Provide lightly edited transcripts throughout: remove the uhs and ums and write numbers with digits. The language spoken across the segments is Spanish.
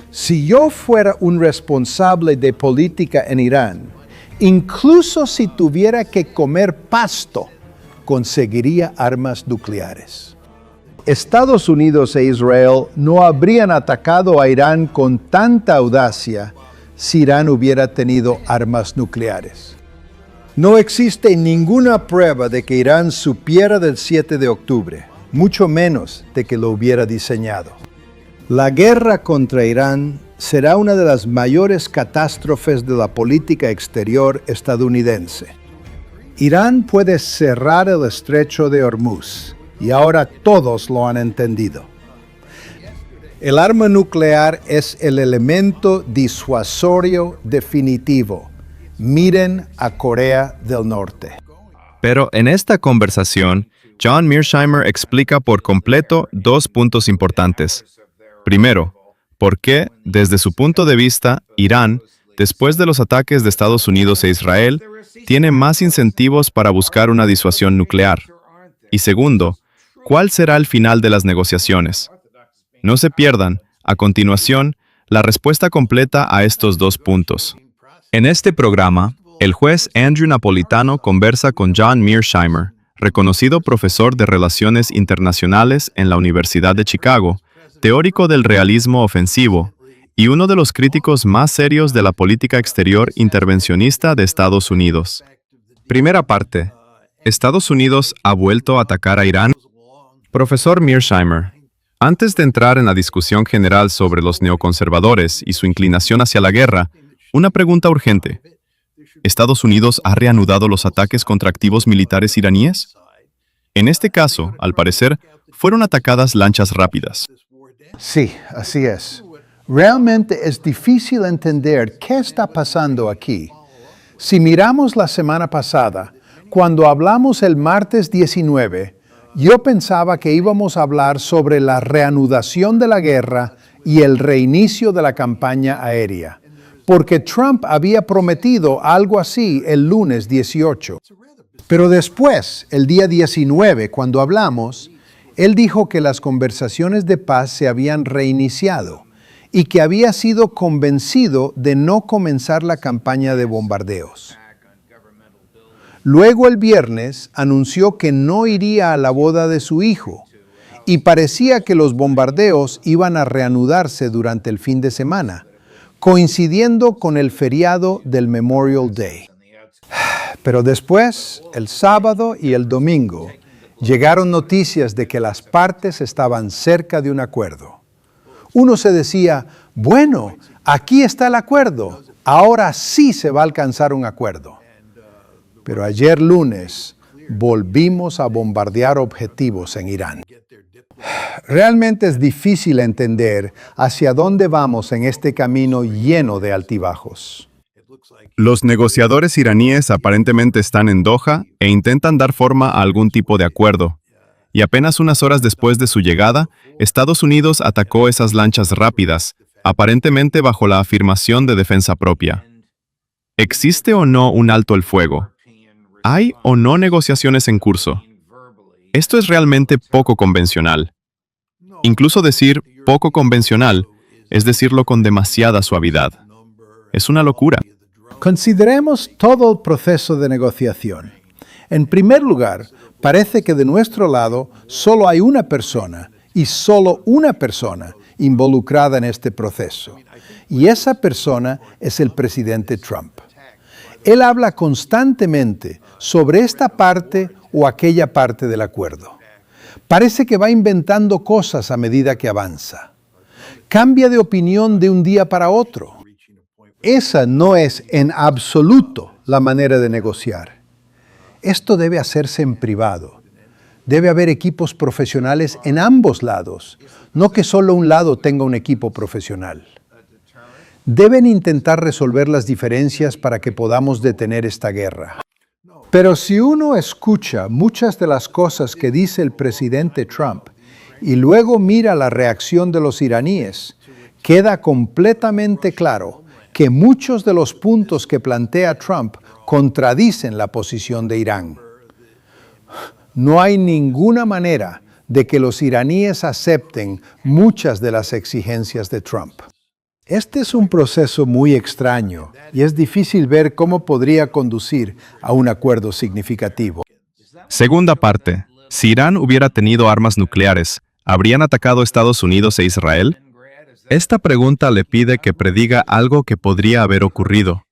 Si yo fuera un responsable de política en Irán, incluso si tuviera que comer pasto, conseguiría armas nucleares. Estados Unidos e Israel no habrían atacado a Irán con tanta audacia si Irán hubiera tenido armas nucleares. No existe ninguna prueba de que Irán supiera del 7 de octubre, mucho menos de que lo hubiera diseñado. La guerra contra Irán será una de las mayores catástrofes de la política exterior estadounidense. Irán puede cerrar el estrecho de Hormuz, y ahora todos lo han entendido. El arma nuclear es el elemento disuasorio definitivo. Miren a Corea del Norte. Pero en esta conversación, John Mearsheimer explica por completo dos puntos importantes. Primero, por qué, desde su punto de vista, Irán, después de los ataques de Estados Unidos e Israel, tiene más incentivos para buscar una disuasión nuclear. Y segundo, ¿cuál será el final de las negociaciones? No se pierdan, a continuación, la respuesta completa a estos dos puntos. En este programa, el juez Andrew Napolitano conversa con John Mearsheimer, reconocido profesor de Relaciones Internacionales en la Universidad de Chicago, teórico del realismo ofensivo y uno de los críticos más serios de la política exterior intervencionista de Estados Unidos. Primera parte. ¿Estados Unidos ha vuelto a atacar a Irán? Profesor Mearsheimer, antes de entrar en la discusión general sobre los neoconservadores y su inclinación hacia la guerra, una pregunta urgente. ¿Estados Unidos ha reanudado los ataques contra activos militares iraníes? En este caso, al parecer, fueron atacadas lanchas rápidas. Sí, así es. Realmente es difícil entender qué está pasando aquí. Si miramos la semana pasada, cuando hablamos el martes 19, yo pensaba que íbamos a hablar sobre la reanudación de la guerra y el reinicio de la campaña aérea, porque Trump había prometido algo así el lunes 18. Pero después, el día 19, cuando hablamos, él dijo que las conversaciones de paz se habían reiniciado y que había sido convencido de no comenzar la campaña de bombardeos. Luego el viernes anunció que no iría a la boda de su hijo y parecía que los bombardeos iban a reanudarse durante el fin de semana, coincidiendo con el feriado del Memorial Day. Pero después, el sábado y el domingo, llegaron noticias de que las partes estaban cerca de un acuerdo. Uno se decía, bueno, aquí está el acuerdo, ahora sí se va a alcanzar un acuerdo. Pero ayer lunes volvimos a bombardear objetivos en Irán. Realmente es difícil entender hacia dónde vamos en este camino lleno de altibajos. Los negociadores iraníes aparentemente están en Doha e intentan dar forma a algún tipo de acuerdo. Y apenas unas horas después de su llegada, Estados Unidos atacó esas lanchas rápidas, aparentemente bajo la afirmación de defensa propia. ¿Existe o no un alto el fuego? ¿Hay o no negociaciones en curso? Esto es realmente poco convencional. Incluso decir poco convencional es decirlo con demasiada suavidad. Es una locura. Consideremos todo el proceso de negociación. En primer lugar, parece que de nuestro lado solo hay una persona, y solo una persona, involucrada en este proceso. Y esa persona es el presidente Trump. Él habla constantemente sobre esta parte o aquella parte del acuerdo. Parece que va inventando cosas a medida que avanza. Cambia de opinión de un día para otro. Esa no es en absoluto la manera de negociar. Esto debe hacerse en privado. Debe haber equipos profesionales en ambos lados, no que solo un lado tenga un equipo profesional. Deben intentar resolver las diferencias para que podamos detener esta guerra. Pero si uno escucha muchas de las cosas que dice el presidente Trump y luego mira la reacción de los iraníes, queda completamente claro que muchos de los puntos que plantea Trump contradicen la posición de Irán. No hay ninguna manera de que los iraníes acepten muchas de las exigencias de Trump. Este es un proceso muy extraño y es difícil ver cómo podría conducir a un acuerdo significativo. Segunda parte. Si Irán hubiera tenido armas nucleares, ¿habrían atacado Estados Unidos e Israel? Esta pregunta le pide que prediga algo que podría haber ocurrido.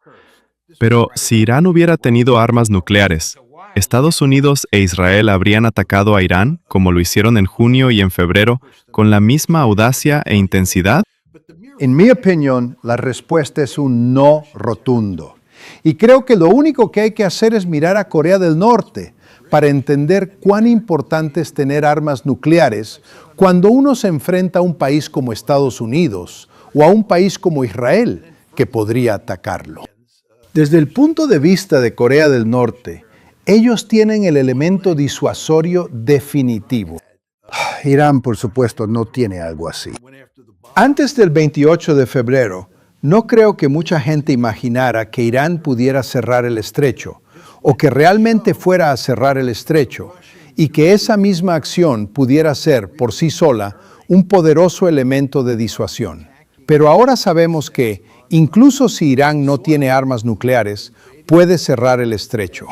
Pero si Irán hubiera tenido armas nucleares, ¿Estados Unidos e Israel habrían atacado a Irán, como lo hicieron en junio y en febrero, con la misma audacia e intensidad? En mi opinión, la respuesta es un no rotundo. Y creo que lo único que hay que hacer es mirar a Corea del Norte para entender cuán importante es tener armas nucleares cuando uno se enfrenta a un país como Estados Unidos o a un país como Israel que podría atacarlo. Desde el punto de vista de Corea del Norte, ellos tienen el elemento disuasorio definitivo. Irán, por supuesto, no tiene algo así. Antes del 28 de febrero, no creo que mucha gente imaginara que Irán pudiera cerrar el estrecho, o que realmente fuera a cerrar el estrecho, y que esa misma acción pudiera ser, por sí sola, un poderoso elemento de disuasión. Pero ahora sabemos que, incluso si Irán no tiene armas nucleares, puede cerrar el estrecho.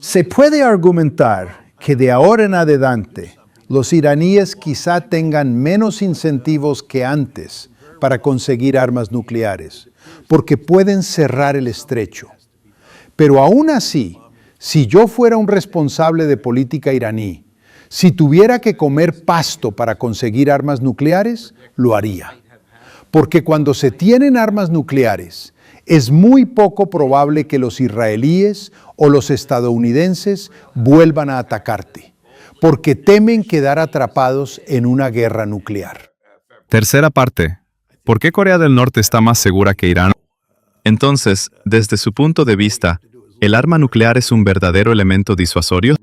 Se puede argumentar que de ahora en adelante, los iraníes quizá tengan menos incentivos que antes para conseguir armas nucleares, porque pueden cerrar el estrecho. Pero aún así, si yo fuera un responsable de política iraní, si tuviera que comer pasto para conseguir armas nucleares, lo haría. Porque cuando se tienen armas nucleares, es muy poco probable que los israelíes o los estadounidenses vuelvan a atacarte, porque temen quedar atrapados en una guerra nuclear. Tercera parte. ¿Por qué Corea del Norte está más segura que Irán? Entonces, desde su punto de vista, ¿el arma nuclear es un verdadero elemento disuasorio?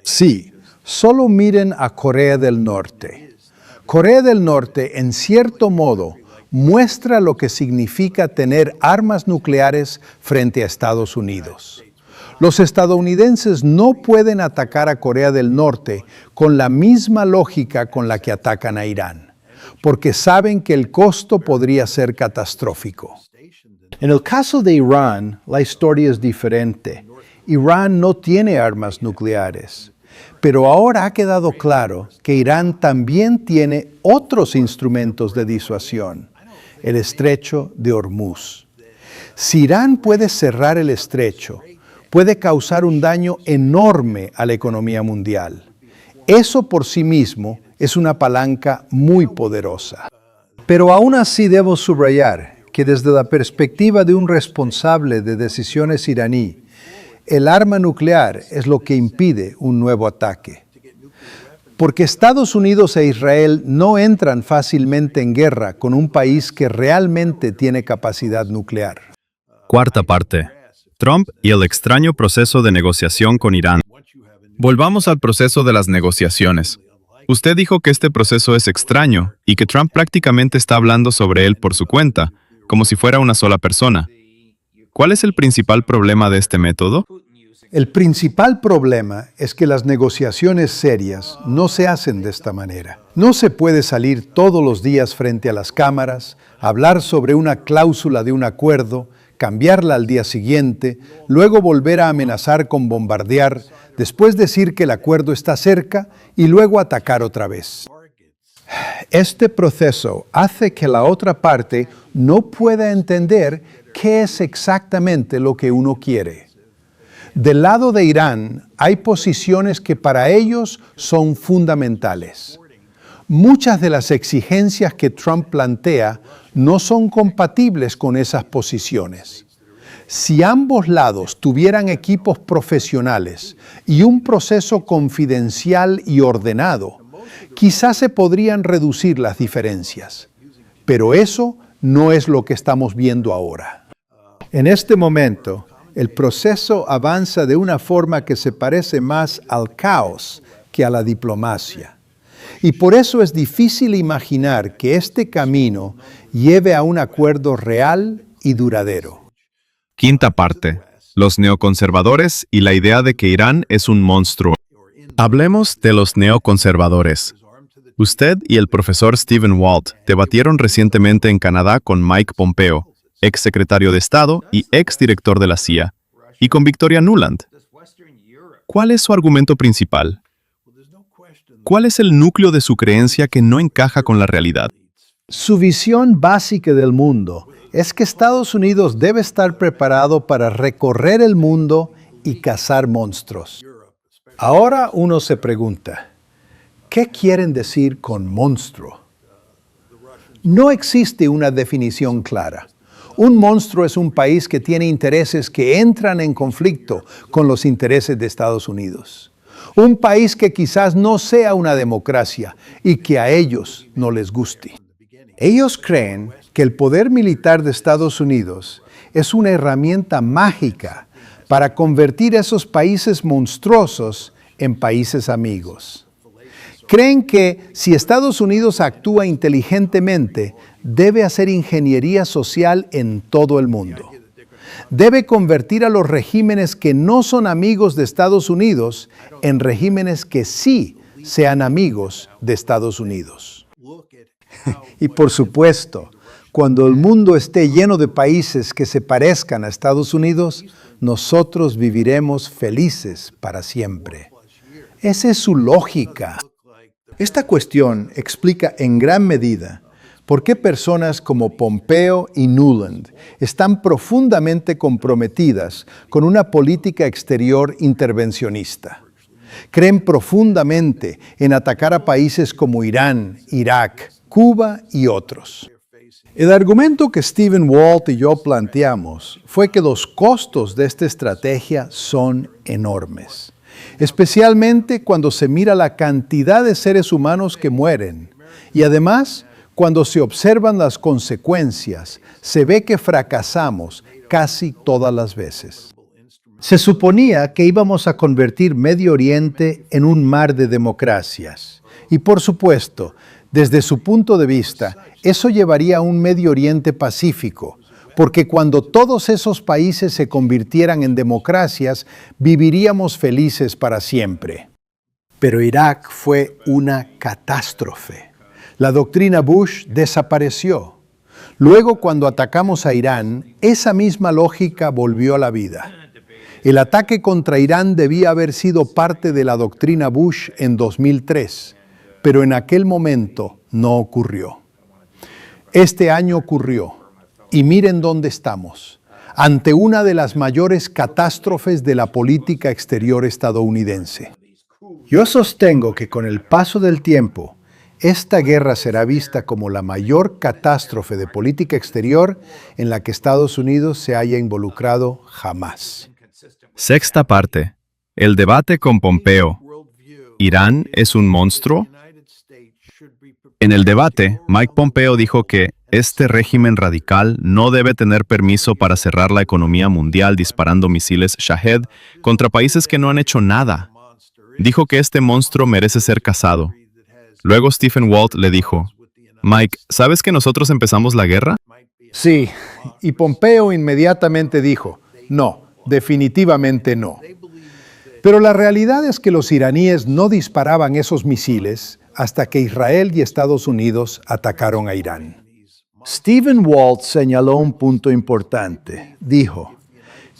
Sí, solo miren a Corea del Norte. Corea del Norte, en cierto modo, muestra lo que significa tener armas nucleares frente a Estados Unidos. Los estadounidenses no pueden atacar a Corea del Norte con la misma lógica con la que atacan a Irán, porque saben que el costo podría ser catastrófico. En el caso de Irán, la historia es diferente. Irán no tiene armas nucleares, pero ahora ha quedado claro que Irán también tiene otros instrumentos de disuasión, el estrecho de Hormuz. Si Irán puede cerrar el estrecho, puede causar un daño enorme a la economía mundial. Eso por sí mismo es una palanca muy poderosa. Pero aún así debo subrayar que desde la perspectiva de un responsable de decisiones iraní, el arma nuclear es lo que impide un nuevo ataque. Porque Estados Unidos e Israel no entran fácilmente en guerra con un país que realmente tiene capacidad nuclear. Cuarta parte. Trump y el extraño proceso de negociación con Irán. Volvamos al proceso de las negociaciones. Usted dijo que este proceso es extraño y que Trump prácticamente está hablando sobre él por su cuenta, como si fuera una sola persona. ¿Cuál es el principal problema de este método? El principal problema es que las negociaciones serias no se hacen de esta manera. No se puede salir todos los días frente a las cámaras, hablar sobre una cláusula de un acuerdo, cambiarla al día siguiente, luego volver a amenazar con bombardear, después decir que el acuerdo está cerca y luego atacar otra vez. Este proceso hace que la otra parte no pueda entender qué es exactamente lo que uno quiere. Del lado de Irán hay posiciones que para ellos son fundamentales. Muchas de las exigencias que Trump plantea no son compatibles con esas posiciones. Si ambos lados tuvieran equipos profesionales y un proceso confidencial y ordenado, quizás se podrían reducir las diferencias. Pero eso no es lo que estamos viendo ahora. En este momento, el proceso avanza de una forma que se parece más al caos que a la diplomacia. Y por eso es difícil imaginar que este camino lleve a un acuerdo real y duradero. Quinta parte. Los neoconservadores y la idea de que Irán es un monstruo. Hablemos de los neoconservadores. Usted y el profesor Stephen Walt debatieron recientemente en Canadá con Mike Pompeo, ex secretario de Estado y ex director de la CIA, y con Victoria Nuland. ¿Cuál es su argumento principal? ¿Cuál es el núcleo de su creencia que no encaja con la realidad? Su visión básica del mundo es que Estados Unidos debe estar preparado para recorrer el mundo y cazar monstruos. Ahora uno se pregunta, ¿qué quieren decir con monstruo? No existe una definición clara. Un monstruo es un país que tiene intereses que entran en conflicto con los intereses de Estados Unidos. Un país que quizás no sea una democracia y que a ellos no les guste. Ellos creen que el poder militar de Estados Unidos es una herramienta mágica para convertir esos países monstruosos en países amigos. Creen que si Estados Unidos actúa inteligentemente, debe hacer ingeniería social en todo el mundo. Debe convertir a los regímenes que no son amigos de Estados Unidos en regímenes que sí sean amigos de Estados Unidos. Y por supuesto, cuando el mundo esté lleno de países que se parezcan a Estados Unidos, nosotros viviremos felices para siempre. Esa es su lógica. Esta cuestión explica en gran medida por qué personas como Pompeo y Nuland están profundamente comprometidas con una política exterior intervencionista. Creen profundamente en atacar a países como Irán, Irak, Cuba y otros. El argumento que Stephen Walt y yo planteamos fue que los costos de esta estrategia son enormes, especialmente cuando se mira la cantidad de seres humanos que mueren y además, cuando se observan las consecuencias, se ve que fracasamos casi todas las veces. Se suponía que íbamos a convertir Medio Oriente en un mar de democracias. Y por supuesto, desde su punto de vista, eso llevaría a un Medio Oriente pacífico, porque cuando todos esos países se convirtieran en democracias, viviríamos felices para siempre. Pero Irak fue una catástrofe. La doctrina Bush desapareció. Luego, cuando atacamos a Irán, esa misma lógica volvió a la vida. El ataque contra Irán debía haber sido parte de la doctrina Bush en 2003, pero en aquel momento no ocurrió. Este año ocurrió, y miren dónde estamos, ante una de las mayores catástrofes de la política exterior estadounidense. Yo sostengo que con el paso del tiempo, esta guerra será vista como la mayor catástrofe de política exterior en la que Estados Unidos se haya involucrado jamás. Sexta parte. El debate con Pompeo. ¿Irán es un monstruo? En el debate, Mike Pompeo dijo que este régimen radical no debe tener permiso para cerrar la economía mundial disparando misiles Shahed contra países que no han hecho nada. Dijo que este monstruo merece ser cazado. Luego Stephen Walt le dijo, Mike, ¿sabes que nosotros empezamos la guerra? Sí, y Pompeo inmediatamente dijo, no, definitivamente no. Pero la realidad es que los iraníes no disparaban esos misiles hasta que Israel y Estados Unidos atacaron a Irán. Stephen Walt señaló un punto importante. Dijo,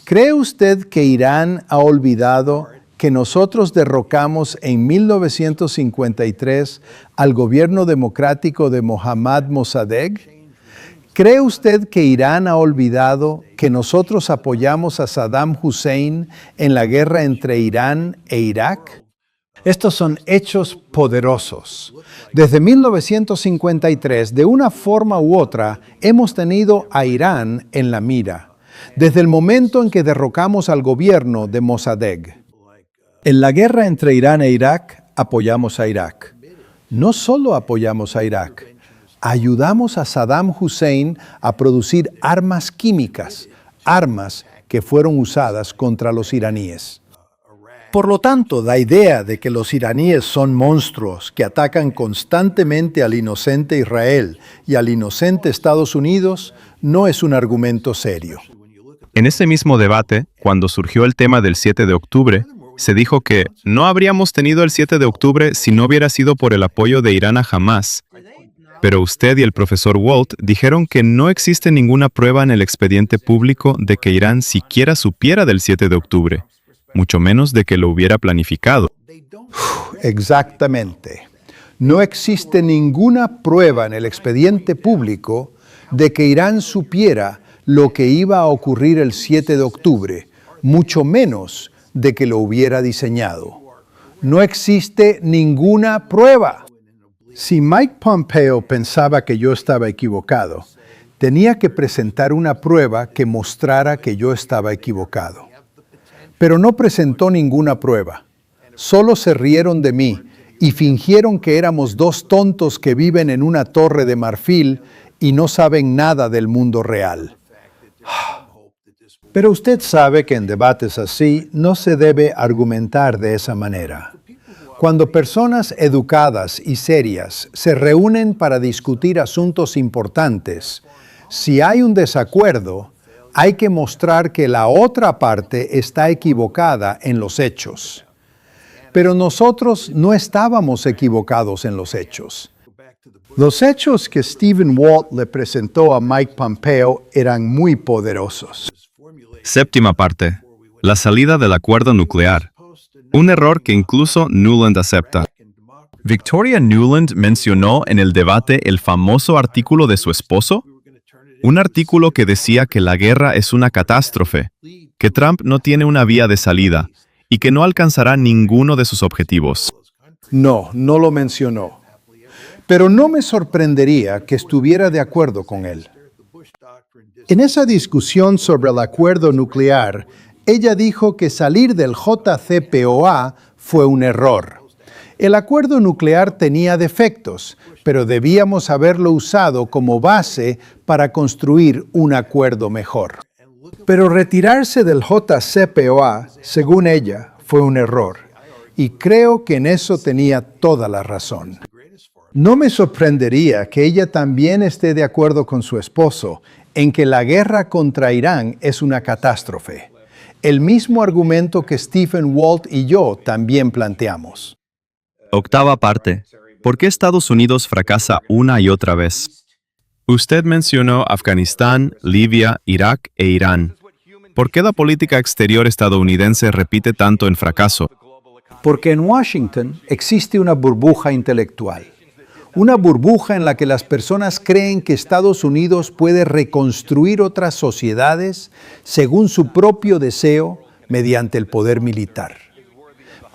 ¿cree usted que Irán ha olvidado que nosotros derrocamos en 1953 al gobierno democrático de Mohammad Mossadegh? ¿Cree usted que Irán ha olvidado que nosotros apoyamos a Saddam Hussein en la guerra entre Irán e Irak? Estos son hechos poderosos. Desde 1953, de una forma u otra, hemos tenido a Irán en la mira, desde el momento en que derrocamos al gobierno de Mossadegh. En la guerra entre Irán e Irak, apoyamos a Irak. No solo apoyamos a Irak, ayudamos a Saddam Hussein a producir armas químicas, armas que fueron usadas contra los iraníes. Por lo tanto, la idea de que los iraníes son monstruos que atacan constantemente al inocente Israel y al inocente Estados Unidos no es un argumento serio. En ese mismo debate, cuando surgió el tema del 7 de octubre, se dijo que no habríamos tenido el 7 de octubre si no hubiera sido por el apoyo de Irán a Hamás. Pero usted y el profesor Walt dijeron que no existe ninguna prueba en el expediente público de que Irán siquiera supiera del 7 de octubre, mucho menos de que lo hubiera planificado. Exactamente. No existe ninguna prueba en el expediente público de que Irán supiera lo que iba a ocurrir el 7 de octubre, mucho menos de que lo hubiera diseñado. No existe ninguna prueba. Si Mike Pompeo pensaba que yo estaba equivocado, tenía que presentar una prueba que mostrara que yo estaba equivocado. Pero no presentó ninguna prueba. Solo se rieron de mí y fingieron que éramos dos tontos que viven en una torre de marfil y no saben nada del mundo real. Pero usted sabe que en debates así no se debe argumentar de esa manera. Cuando personas educadas y serias se reúnen para discutir asuntos importantes, si hay un desacuerdo, hay que mostrar que la otra parte está equivocada en los hechos. Pero nosotros no estábamos equivocados en los hechos. Los hechos que Stephen Walt le presentó a Mike Pompeo eran muy poderosos. Séptima parte. La salida del acuerdo nuclear. Un error que incluso Nuland acepta. ¿Victoria Nuland mencionó en el debate el famoso artículo de su esposo? Un artículo que decía que la guerra es una catástrofe, que Trump no tiene una vía de salida y que no alcanzará ninguno de sus objetivos. No, no lo mencionó. Pero no me sorprendería que estuviera de acuerdo con él. En esa discusión sobre el acuerdo nuclear, ella dijo que salir del JCPOA fue un error. El acuerdo nuclear tenía defectos, pero debíamos haberlo usado como base para construir un acuerdo mejor. Pero retirarse del JCPOA, según ella, fue un error. Y creo que en eso tenía toda la razón. No me sorprendería que ella también esté de acuerdo con su esposo en que la guerra contra Irán es una catástrofe. El mismo argumento que Stephen Walt y yo también planteamos. Octava parte. ¿Por qué Estados Unidos fracasa una y otra vez? Usted mencionó Afganistán, Libia, Irak e Irán. ¿Por qué la política exterior estadounidense repite tanto en fracaso? Porque en Washington existe una burbuja intelectual. Una burbuja en la que las personas creen que Estados Unidos puede reconstruir otras sociedades según su propio deseo mediante el poder militar.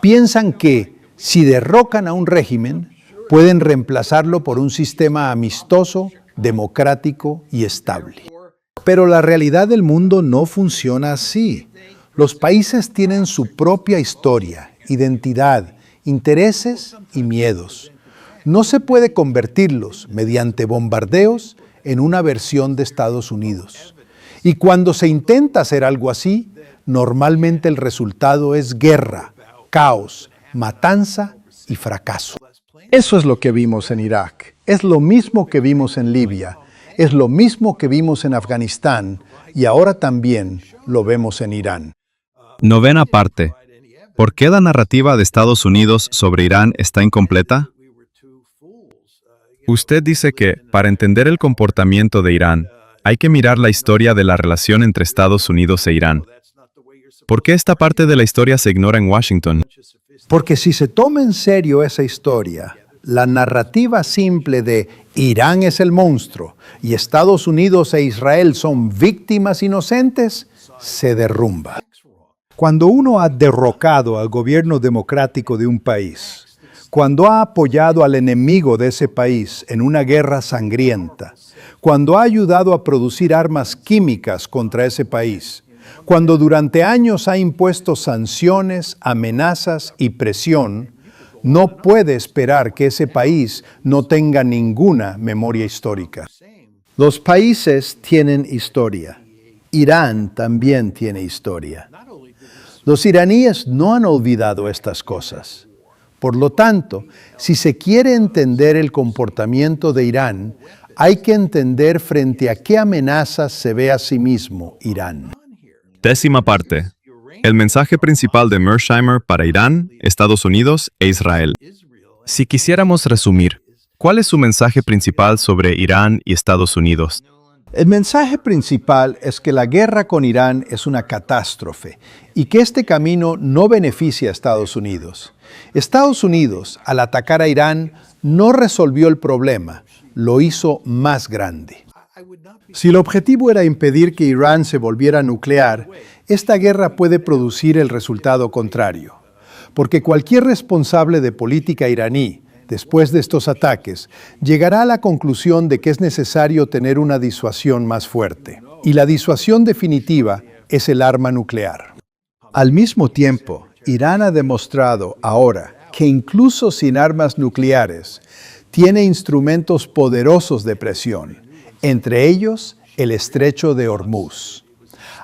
Piensan que, si derrocan a un régimen, pueden reemplazarlo por un sistema amistoso, democrático y estable. Pero la realidad del mundo no funciona así. Los países tienen su propia historia, identidad, intereses y miedos. No se puede convertirlos mediante bombardeos en una versión de Estados Unidos. Y cuando se intenta hacer algo así, normalmente el resultado es guerra, caos, matanza y fracaso. Eso es lo que vimos en Irak, es lo mismo que vimos en Libia, es lo mismo que vimos en Afganistán y ahora también lo vemos en Irán. Novena parte. ¿Por qué la narrativa de Estados Unidos sobre Irán está incompleta? Usted dice que, para entender el comportamiento de Irán, hay que mirar la historia de la relación entre Estados Unidos e Irán. ¿Por qué esta parte de la historia se ignora en Washington? Porque si se toma en serio esa historia, la narrativa simple de Irán es el monstruo y Estados Unidos e Israel son víctimas inocentes, se derrumba. Cuando uno ha derrocado al gobierno democrático de un país, cuando ha apoyado al enemigo de ese país en una guerra sangrienta, cuando ha ayudado a producir armas químicas contra ese país, cuando durante años ha impuesto sanciones, amenazas y presión, no puede esperar que ese país no tenga ninguna memoria histórica. Los países tienen historia. Irán también tiene historia. Los iraníes no han olvidado estas cosas. Por lo tanto, si se quiere entender el comportamiento de Irán, hay que entender frente a qué amenazas se ve a sí mismo Irán. Décima parte. El mensaje principal de Mearsheimer para Irán, Estados Unidos e Israel. Si quisiéramos resumir, ¿cuál es su mensaje principal sobre Irán y Estados Unidos? El mensaje principal es que la guerra con Irán es una catástrofe y que este camino no beneficia a Estados Unidos. Estados Unidos, al atacar a Irán, no resolvió el problema, lo hizo más grande. Si el objetivo era impedir que Irán se volviera nuclear, esta guerra puede producir el resultado contrario, porque cualquier responsable de política iraní, después de estos ataques, llegará a la conclusión de que es necesario tener una disuasión más fuerte. Y la disuasión definitiva es el arma nuclear. Al mismo tiempo, Irán ha demostrado ahora que incluso sin armas nucleares, tiene instrumentos poderosos de presión, entre ellos el estrecho de Hormuz.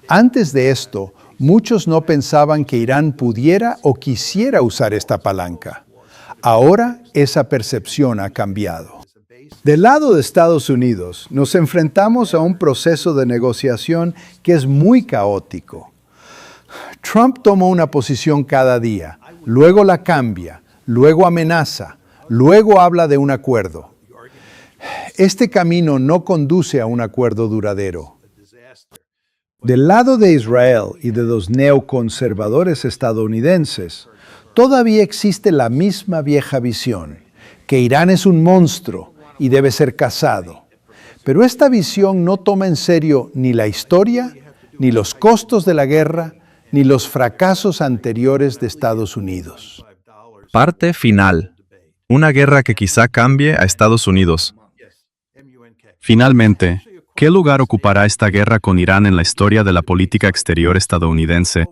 Antes de esto, muchos no pensaban que Irán pudiera o quisiera usar esta palanca. Ahora esa percepción ha cambiado. Del lado de Estados Unidos, nos enfrentamos a un proceso de negociación que es muy caótico. Trump toma una posición cada día, luego la cambia, luego amenaza, luego habla de un acuerdo. Este camino no conduce a un acuerdo duradero. Del lado de Israel y de los neoconservadores estadounidenses, todavía existe la misma vieja visión, que Irán es un monstruo y debe ser cazado. Pero esta visión no toma en serio ni la historia, ni los costos de la guerra, ni los fracasos anteriores de Estados Unidos. Parte final. Una guerra que quizá cambie a Estados Unidos. Finalmente, ¿qué lugar ocupará esta guerra con Irán en la historia de la política exterior estadounidense?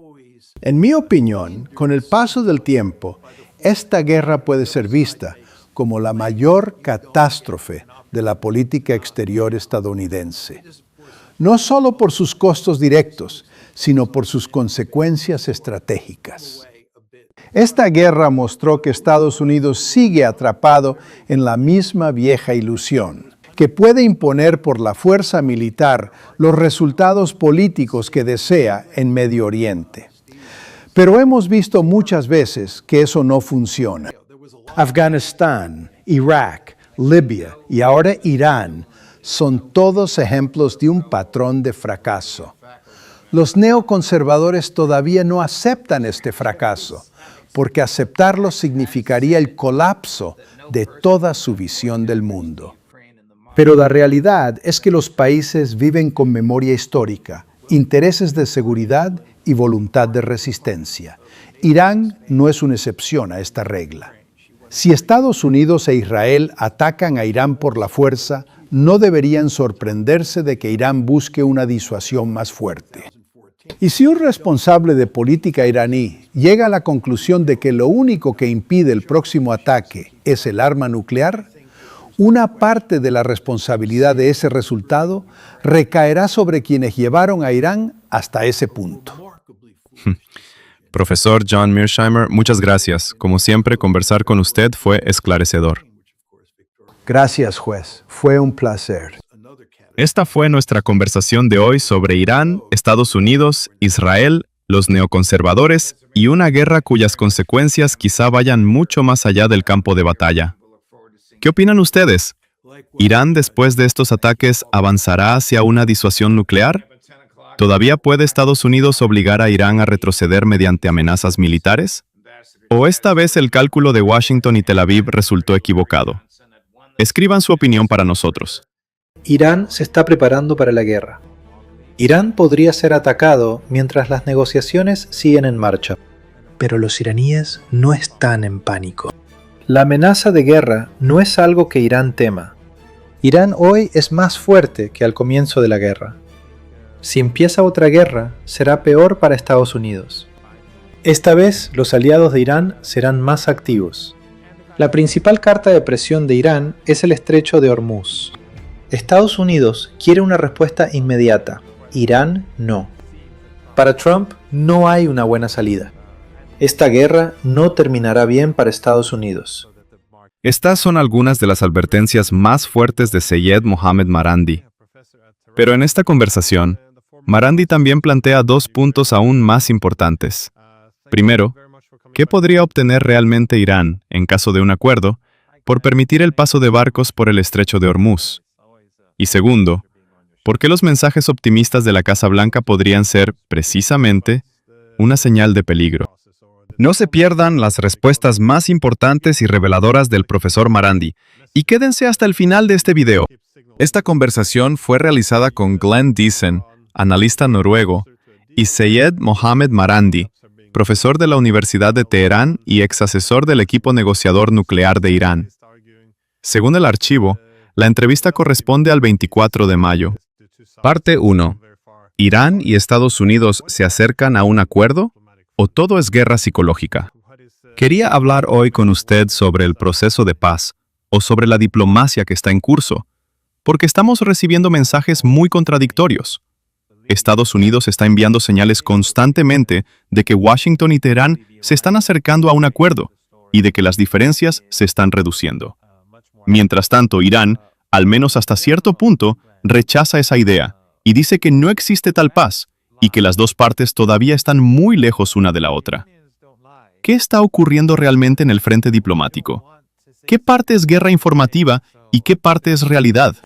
En mi opinión, con el paso del tiempo, esta guerra puede ser vista como la mayor catástrofe de la política exterior estadounidense. No solo por sus costos directos, sino por sus consecuencias estratégicas. Esta guerra mostró que Estados Unidos sigue atrapado en la misma vieja ilusión, que puede imponer por la fuerza militar los resultados políticos que desea en Medio Oriente. Pero hemos visto muchas veces que eso no funciona. Afganistán, Irak, Libia y ahora Irán son todos ejemplos de un patrón de fracaso. Los neoconservadores todavía no aceptan este fracaso, porque aceptarlo significaría el colapso de toda su visión del mundo. Pero la realidad es que los países viven con memoria histórica, intereses de seguridad y voluntad de resistencia. Irán no es una excepción a esta regla. Si Estados Unidos e Israel atacan a Irán por la fuerza, no deberían sorprenderse de que Irán busque una disuasión más fuerte. Y si un responsable de política iraní llega a la conclusión de que lo único que impide el próximo ataque es el arma nuclear, una parte de la responsabilidad de ese resultado recaerá sobre quienes llevaron a Irán hasta ese punto. Profesor John Mearsheimer, muchas gracias. Como siempre, conversar con usted fue esclarecedor. Gracias, juez. Fue un placer. Esta fue nuestra conversación de hoy sobre Irán, Estados Unidos, Israel, los neoconservadores y una guerra cuyas consecuencias quizá vayan mucho más allá del campo de batalla. ¿Qué opinan ustedes? ¿Irán después de estos ataques avanzará hacia una disuasión nuclear? ¿Todavía puede Estados Unidos obligar a Irán a retroceder mediante amenazas militares? ¿O esta vez el cálculo de Washington y Tel Aviv resultó equivocado? Escriban su opinión para nosotros. Irán se está preparando para la guerra. Irán podría ser atacado mientras las negociaciones siguen en marcha. Pero los iraníes no están en pánico. La amenaza de guerra no es algo que Irán tema. Irán hoy es más fuerte que al comienzo de la guerra. Si empieza otra guerra, será peor para Estados Unidos. Esta vez, los aliados de Irán serán más activos. La principal carta de presión de Irán es el estrecho de Hormuz. Estados Unidos quiere una respuesta inmediata. Irán no. Para Trump no hay una buena salida. Esta guerra no terminará bien para Estados Unidos. Estas son algunas de las advertencias más fuertes de Seyed Mohammad Marandi. Pero en esta conversación, Marandi también plantea dos puntos aún más importantes. Primero, ¿qué podría obtener realmente Irán, en caso de un acuerdo, por permitir el paso de barcos por el estrecho de Hormuz? Y segundo, ¿por qué los mensajes optimistas de la Casa Blanca podrían ser, precisamente, una señal de peligro? No se pierdan las respuestas más importantes y reveladoras del profesor Marandi, y quédense hasta el final de este video. Esta conversación fue realizada con Glenn Diesen, analista noruego, y Seyed Mohammed Marandi, profesor de la Universidad de Teherán y ex asesor del equipo negociador nuclear de Irán. Según el archivo, la entrevista corresponde al 24 de mayo. Parte 1. ¿Irán y Estados Unidos se acercan a un acuerdo o todo es guerra psicológica? Quería hablar hoy con usted sobre el proceso de paz o sobre la diplomacia que está en curso, porque estamos recibiendo mensajes muy contradictorios. Estados Unidos está enviando señales constantemente de que Washington y Teherán se están acercando a un acuerdo y de que las diferencias se están reduciendo. Mientras tanto, Irán, al menos hasta cierto punto, rechaza esa idea y dice que no existe tal paz y que las dos partes todavía están muy lejos una de la otra. ¿Qué está ocurriendo realmente en el frente diplomático? ¿Qué parte es guerra informativa y qué parte es realidad?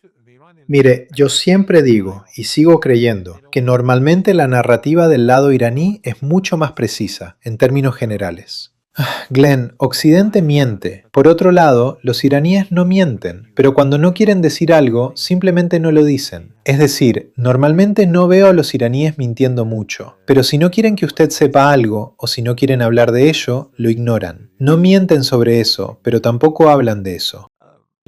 Mire, yo siempre digo, y sigo creyendo, que normalmente la narrativa del lado iraní es mucho más precisa, en términos generales. Glenn, Occidente miente. Por otro lado, los iraníes no mienten, pero cuando no quieren decir algo, simplemente no lo dicen. Es decir, normalmente no veo a los iraníes mintiendo mucho, pero si no quieren que usted sepa algo, o si no quieren hablar de ello, lo ignoran. No mienten sobre eso, pero tampoco hablan de eso.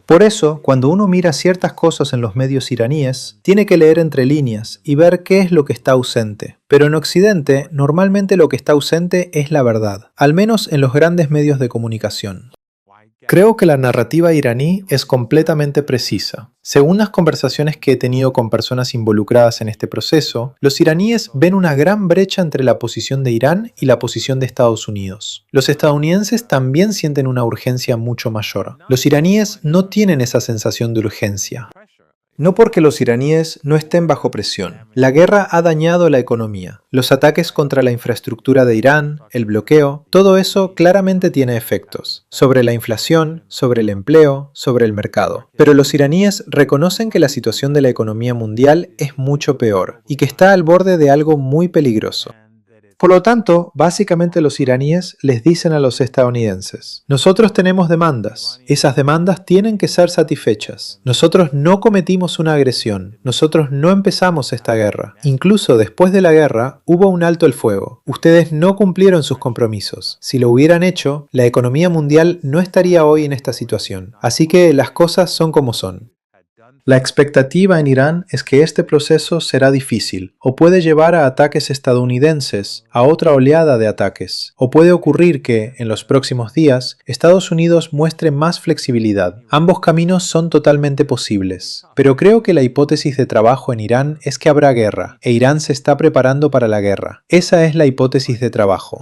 Por eso, cuando uno mira ciertas cosas en los medios iraníes, tiene que leer entre líneas y ver qué es lo que está ausente. Pero en Occidente, normalmente lo que está ausente es la verdad, al menos en los grandes medios de comunicación. Creo que la narrativa iraní es completamente precisa. Según las conversaciones que he tenido con personas involucradas en este proceso, los iraníes ven una gran brecha entre la posición de Irán y la posición de Estados Unidos. Los estadounidenses también sienten una urgencia mucho mayor. Los iraníes no tienen esa sensación de urgencia. No porque los iraníes no estén bajo presión. La guerra ha dañado la economía. Los ataques contra la infraestructura de Irán, el bloqueo, todo eso claramente tiene efectos. Sobre la inflación, sobre el empleo, sobre el mercado. Pero los iraníes reconocen que la situación de la economía mundial es mucho peor y que está al borde de algo muy peligroso. Por lo tanto, básicamente los iraníes les dicen a los estadounidenses: nosotros tenemos demandas, esas demandas tienen que ser satisfechas. Nosotros no cometimos una agresión, nosotros no empezamos esta guerra. Incluso después de la guerra, hubo un alto el fuego. Ustedes no cumplieron sus compromisos. Si lo hubieran hecho, la economía mundial no estaría hoy en esta situación. Así que las cosas son como son. La expectativa en Irán es que este proceso será difícil, o puede llevar a ataques estadounidenses, a otra oleada de ataques, o puede ocurrir que, en los próximos días, Estados Unidos muestre más flexibilidad. Ambos caminos son totalmente posibles, pero creo que la hipótesis de trabajo en Irán es que habrá guerra, e Irán se está preparando para la guerra. Esa es la hipótesis de trabajo.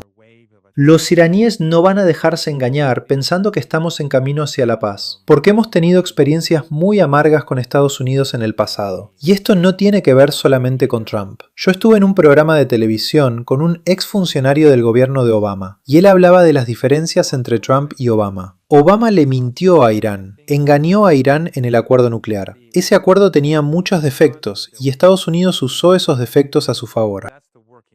Los iraníes no van a dejarse engañar pensando que estamos en camino hacia la paz, porque hemos tenido experiencias muy amargas con Estados Unidos en el pasado. Y esto no tiene que ver solamente con Trump. Yo estuve en un programa de televisión con un exfuncionario del gobierno de Obama, y él hablaba de las diferencias entre Trump y Obama. Obama le mintió a Irán, engañó a Irán en el acuerdo nuclear. Ese acuerdo tenía muchos defectos, y Estados Unidos usó esos defectos a su favor.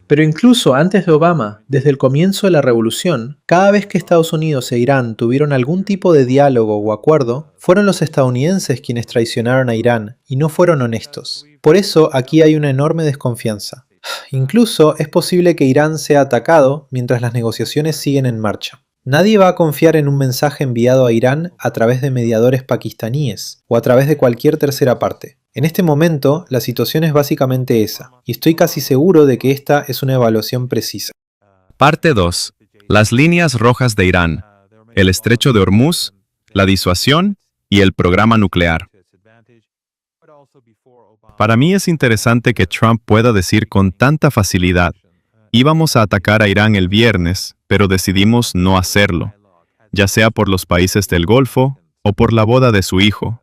Pero incluso antes de Obama, desde el comienzo de la revolución, cada vez que Estados Unidos e Irán tuvieron algún tipo de diálogo o acuerdo, fueron los estadounidenses quienes traicionaron a Irán y no fueron honestos. Por eso aquí hay una enorme desconfianza. Incluso es posible que Irán sea atacado mientras las negociaciones siguen en marcha. Nadie va a confiar en un mensaje enviado a Irán a través de mediadores pakistaníes o a través de cualquier tercera parte. En este momento, la situación es básicamente esa, y estoy casi seguro de que esta es una evaluación precisa. Parte 2. Las líneas rojas de Irán, el estrecho de Hormuz, la disuasión y el programa nuclear. Para mí es interesante que Trump pueda decir con tanta facilidad: íbamos a atacar a Irán el viernes, pero decidimos no hacerlo, ya sea por los países del Golfo o por la boda de su hijo.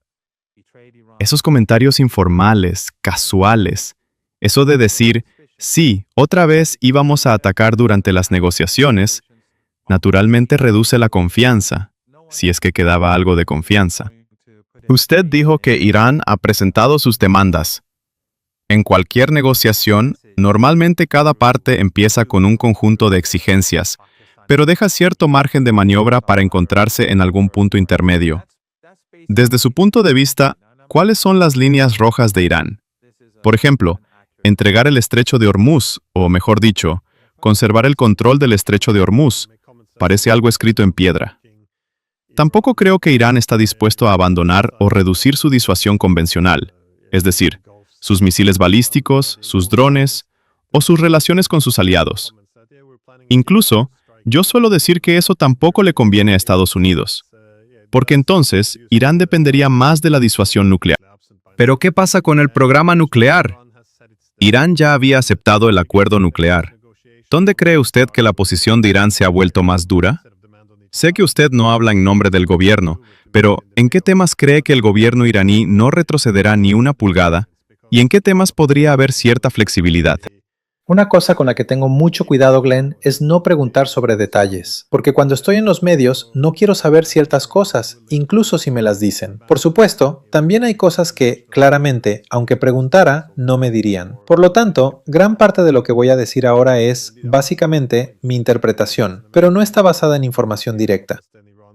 Esos comentarios informales, casuales, Eso de decir, sí, otra vez íbamos a atacar durante las negociaciones, naturalmente reduce la confianza, si es que quedaba algo de confianza. Usted dijo que Irán ha presentado sus demandas. En cualquier negociación, normalmente cada parte empieza con un conjunto de exigencias, pero deja cierto margen de maniobra para encontrarse en algún punto intermedio. Desde su punto de vista, ¿cuáles son las líneas rojas de Irán? Por ejemplo, entregar el estrecho de Hormuz, o mejor dicho, conservar el control del estrecho de Hormuz, parece algo escrito en piedra. Tampoco creo que Irán está dispuesto a abandonar o reducir su disuasión convencional, es decir, sus misiles balísticos, sus drones o sus relaciones con sus aliados. Incluso, yo suelo decir que eso tampoco le conviene a Estados Unidos, porque entonces Irán dependería más de la disuasión nuclear. Pero ¿qué pasa con el programa nuclear? Irán ya había aceptado el acuerdo nuclear. ¿Dónde cree usted que la posición de Irán se ha vuelto más dura? Sé que usted no habla en nombre del gobierno, pero ¿en qué temas cree que el gobierno iraní no retrocederá ni una pulgada? ¿Y en qué temas podría haber cierta flexibilidad? Una cosa con la que tengo mucho cuidado, Glenn, es no preguntar sobre detalles, porque cuando estoy en los medios no quiero saber ciertas cosas, incluso si me las dicen. Por supuesto, también hay cosas que, claramente, aunque preguntara, no me dirían. Por lo tanto, gran parte de lo que voy a decir ahora es, básicamente, mi interpretación, pero no está basada en información directa.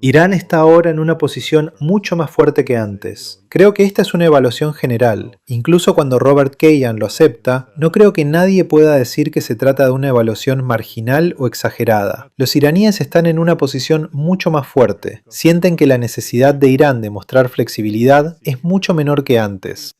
Irán está ahora en una posición mucho más fuerte que antes. Creo que esta es una evaluación general. Incluso cuando Robert Kagan lo acepta, no creo que nadie pueda decir que se trata de una evaluación marginal o exagerada. Los iraníes están en una posición mucho más fuerte. Sienten que la necesidad de Irán de mostrar flexibilidad es mucho menor que antes.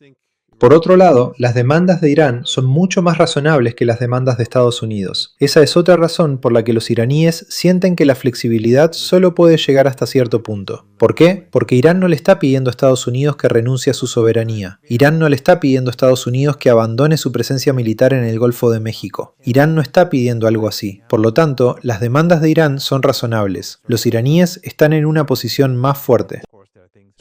Por otro lado, las demandas de Irán son mucho más razonables que las demandas de Estados Unidos. Esa es otra razón por la que los iraníes sienten que la flexibilidad solo puede llegar hasta cierto punto. ¿Por qué? Porque Irán no le está pidiendo a Estados Unidos que renuncie a su soberanía. Irán no le está pidiendo a Estados Unidos que abandone su presencia militar en el Golfo de México. Irán no está pidiendo algo así. Por lo tanto, las demandas de Irán son razonables. Los iraníes están en una posición más fuerte.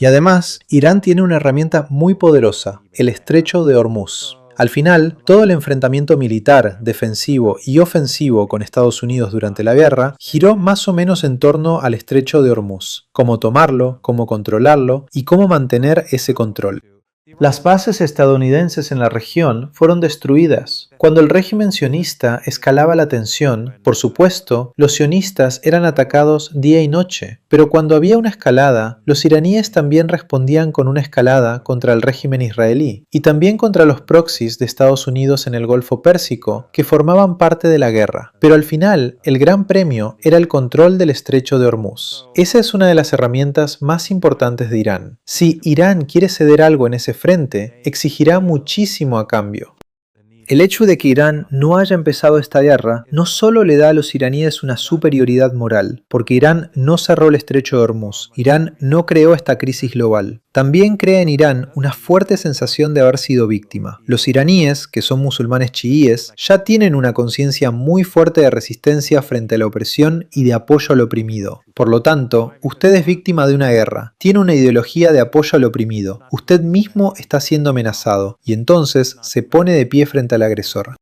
Y además, Irán tiene una herramienta muy poderosa, el estrecho de Hormuz. Al final, todo el enfrentamiento militar, defensivo y ofensivo con Estados Unidos durante la guerra giró más o menos en torno al estrecho de Hormuz. Cómo tomarlo, cómo controlarlo y cómo mantener ese control. Las bases estadounidenses en la región fueron destruidas. Cuando el régimen sionista escalaba la tensión, por supuesto, los sionistas eran atacados día y noche. Pero cuando había una escalada, los iraníes también respondían con una escalada contra el régimen israelí y también contra los proxies de Estados Unidos en el Golfo Pérsico, que formaban parte de la guerra. Pero al final, el gran premio era el control del estrecho de Hormuz. Esa es una de las herramientas más importantes de Irán. Si Irán quiere ceder algo en ese frente, exigirá muchísimo a cambio. El hecho de que Irán no haya empezado esta guerra no solo le da a los iraníes una superioridad moral, porque Irán no cerró el estrecho de Hormuz, Irán no creó esta crisis global. También crea en Irán una fuerte sensación de haber sido víctima. Los iraníes, que son musulmanes chiíes, ya tienen una conciencia muy fuerte de resistencia frente a la opresión y de apoyo al oprimido. Por lo tanto, usted es víctima de una guerra, tiene una ideología de apoyo al oprimido, usted mismo está siendo amenazado, y entonces se pone de pie frente al agresor.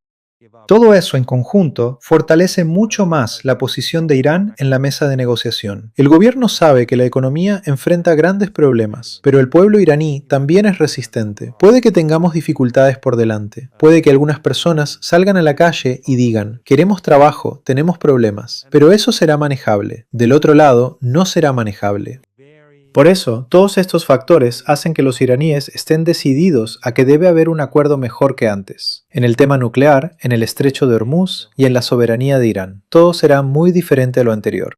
Todo eso en conjunto fortalece mucho más la posición de Irán en la mesa de negociación. El gobierno sabe que la economía enfrenta grandes problemas, pero el pueblo iraní también es resistente. Puede que tengamos dificultades por delante. Puede que algunas personas salgan a la calle y digan, queremos trabajo, tenemos problemas, pero eso será manejable. Del otro lado, no será manejable. Por eso, todos estos factores hacen que los iraníes estén decididos a que debe haber un acuerdo mejor que antes. En el tema nuclear, en el estrecho de Hormuz y en la soberanía de Irán. Todo será muy diferente a lo anterior.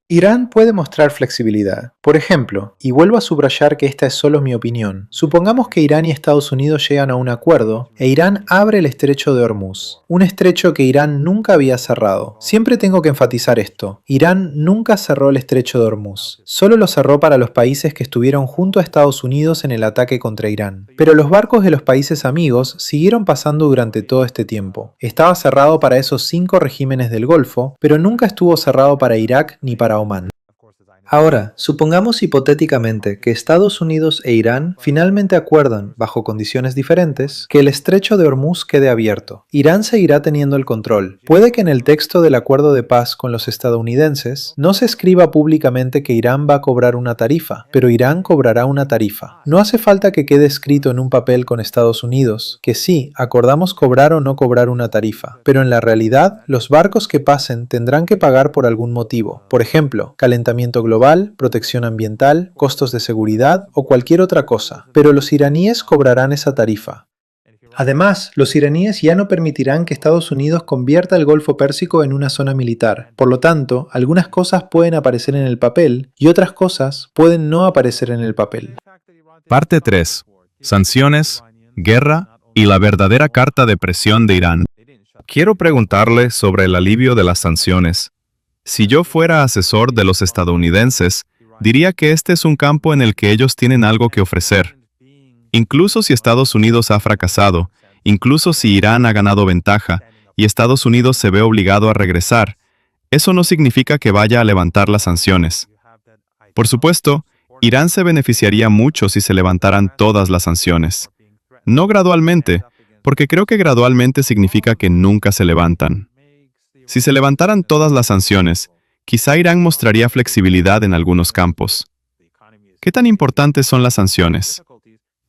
Irán puede mostrar flexibilidad. Por ejemplo, y vuelvo a subrayar que esta es solo mi opinión, supongamos que Irán y Estados Unidos llegan a un acuerdo e Irán abre el estrecho de Hormuz, un estrecho que Irán nunca había cerrado. Siempre tengo que enfatizar esto, Irán nunca cerró el estrecho de Hormuz, solo lo cerró para los países que estuvieron junto a Estados Unidos en el ataque contra Irán. Pero los barcos de los países amigos siguieron pasando durante todo este tiempo. Estaba cerrado para esos 5 regímenes del Golfo, pero nunca estuvo cerrado para Irak ni para Omán. Ahora, supongamos hipotéticamente que Estados Unidos e Irán finalmente acuerdan, bajo condiciones diferentes, que el estrecho de Hormuz quede abierto. Irán seguirá teniendo el control. Puede que en el texto del acuerdo de paz con los estadounidenses no se escriba públicamente que Irán va a cobrar una tarifa, pero Irán cobrará una tarifa. No hace falta que quede escrito en un papel con Estados Unidos que sí, acordamos cobrar o no cobrar una tarifa, pero en la realidad, los barcos que pasen tendrán que pagar por algún motivo. Por ejemplo, calentamiento global, protección ambiental, costos de seguridad o cualquier otra cosa, pero los iraníes cobrarán esa tarifa. Además, los iraníes ya no permitirán que Estados Unidos convierta el Golfo Pérsico en una zona militar. Por lo tanto, algunas cosas pueden aparecer en el papel y otras cosas pueden no aparecer en el papel. Parte 3. Sanciones, guerra y la verdadera carta de presión de Irán. Quiero preguntarle sobre el alivio de las sanciones. Si yo fuera asesor de los estadounidenses, diría que este es un campo en el que ellos tienen algo que ofrecer. Incluso si Estados Unidos ha fracasado, incluso si Irán ha ganado ventaja y Estados Unidos se ve obligado a regresar, eso no significa que vaya a levantar las sanciones. Por supuesto, Irán se beneficiaría mucho si se levantaran todas las sanciones. No gradualmente, porque creo que gradualmente significa que nunca se levantan. Si se levantaran todas las sanciones, quizá Irán mostraría flexibilidad en algunos campos. ¿Qué tan importantes son las sanciones?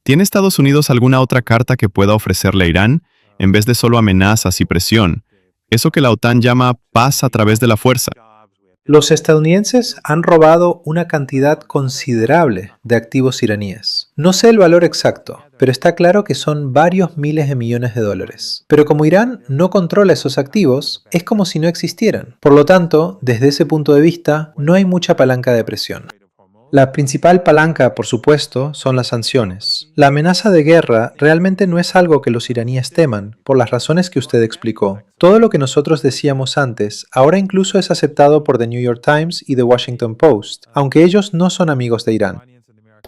¿Tiene Estados Unidos alguna otra carta que pueda ofrecerle a Irán, en vez de solo amenazas y presión? Eso que la OTAN llama paz a través de la fuerza. Los estadounidenses han robado una cantidad considerable de activos iraníes. No sé el valor exacto, pero está claro que son varios miles de millones de dólares. Pero como Irán no controla esos activos, es como si no existieran. Por lo tanto, desde ese punto de vista, no hay mucha palanca de presión. La principal palanca, por supuesto, son las sanciones. La amenaza de guerra realmente no es algo que los iraníes teman, por las razones que usted explicó. Todo lo que nosotros decíamos antes, ahora incluso es aceptado por The New York Times y The Washington Post, aunque ellos no son amigos de Irán.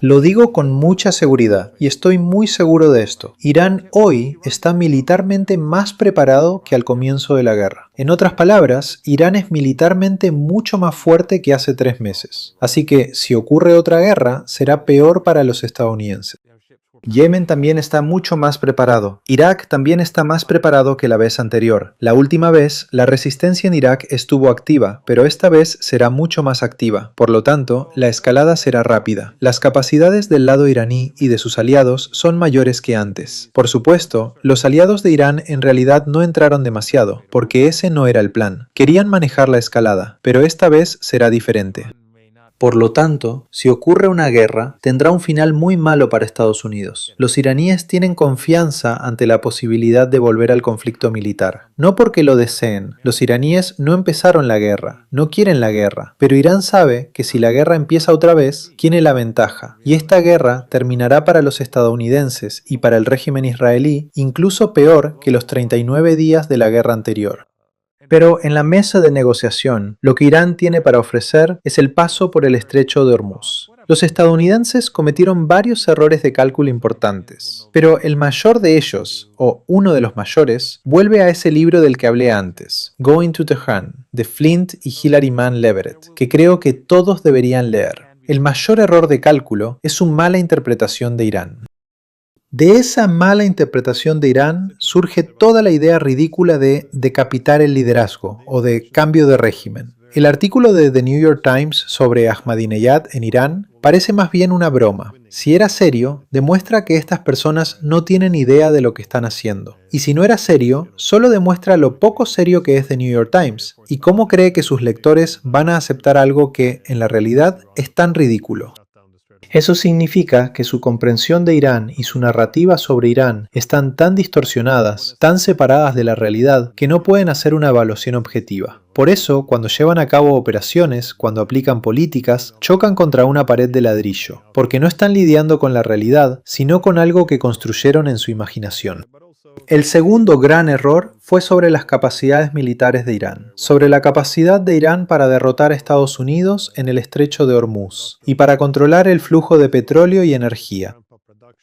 Lo digo con mucha seguridad, y estoy muy seguro de esto. Irán hoy está militarmente más preparado que al comienzo de la guerra. En otras palabras, Irán es militarmente mucho más fuerte que hace 3 meses. Así que, si ocurre otra guerra, será peor para los estadounidenses. Yemen también está mucho más preparado. Irak también está más preparado que la vez anterior. La última vez, la resistencia en Irak estuvo activa, pero esta vez será mucho más activa. Por lo tanto, la escalada será rápida. Las capacidades del lado iraní y de sus aliados son mayores que antes. Por supuesto, los aliados de Irán en realidad no entraron demasiado, porque ese no era el plan. Querían manejar la escalada, pero esta vez será diferente. Por lo tanto, si ocurre una guerra, tendrá un final muy malo para Estados Unidos. Los iraníes tienen confianza ante la posibilidad de volver al conflicto militar. No porque lo deseen, los iraníes no empezaron la guerra, no quieren la guerra, pero Irán sabe que si la guerra empieza otra vez, tiene la ventaja, y esta guerra terminará para los estadounidenses y para el régimen israelí incluso peor que los 39 días de la guerra anterior. Pero en la mesa de negociación, lo que Irán tiene para ofrecer es el paso por el estrecho de Hormuz. Los estadounidenses cometieron varios errores de cálculo importantes, pero el mayor de ellos, o uno de los mayores, vuelve a ese libro del que hablé antes, Going to Tehran, de Flint y Hilary Mann Leverett, que creo que todos deberían leer. El mayor error de cálculo es su mala interpretación de Irán. De esa mala interpretación de Irán surge toda la idea ridícula de decapitar el liderazgo o de cambio de régimen. El artículo de The New York Times sobre Ahmadinejad en Irán parece más bien una broma. Si era serio, demuestra que estas personas no tienen idea de lo que están haciendo. Y si no era serio, solo demuestra lo poco serio que es The New York Times y cómo cree que sus lectores van a aceptar algo que, en la realidad, es tan ridículo. Eso significa que su comprensión de Irán y su narrativa sobre Irán están tan distorsionadas, tan separadas de la realidad, que no pueden hacer una evaluación objetiva. Por eso, cuando llevan a cabo operaciones, cuando aplican políticas, chocan contra una pared de ladrillo, porque no están lidiando con la realidad, sino con algo que construyeron en su imaginación. El segundo gran error fue sobre las capacidades militares de Irán, sobre la capacidad de Irán para derrotar a Estados Unidos en el estrecho de Hormuz y para controlar el flujo de petróleo y energía.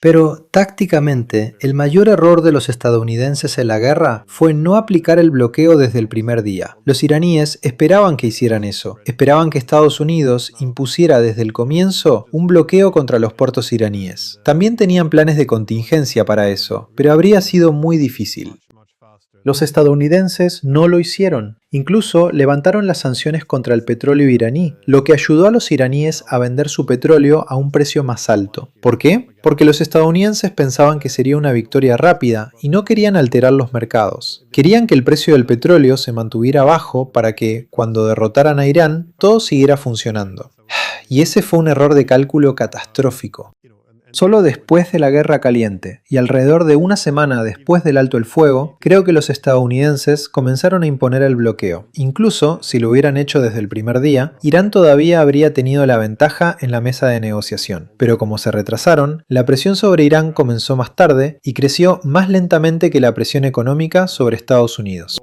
Pero, tácticamente, el mayor error de los estadounidenses en la guerra fue no aplicar el bloqueo desde el primer día. Los iraníes esperaban que hicieran eso. Esperaban que Estados Unidos impusiera desde el comienzo un bloqueo contra los puertos iraníes. También tenían planes de contingencia para eso, pero habría sido muy difícil. Los estadounidenses no lo hicieron. Incluso levantaron las sanciones contra el petróleo iraní, lo que ayudó a los iraníes a vender su petróleo a un precio más alto. ¿Por qué? Porque los estadounidenses pensaban que sería una victoria rápida y no querían alterar los mercados. Querían que el precio del petróleo se mantuviera bajo para que, cuando derrotaran a Irán, todo siguiera funcionando. Y ese fue un error de cálculo catastrófico. Solo después de la Guerra Caliente, y alrededor de una semana después del alto el fuego, creo que los estadounidenses comenzaron a imponer el bloqueo. Incluso, si lo hubieran hecho desde el primer día, Irán todavía habría tenido la ventaja en la mesa de negociación. Pero como se retrasaron, la presión sobre Irán comenzó más tarde y creció más lentamente que la presión económica sobre Estados Unidos.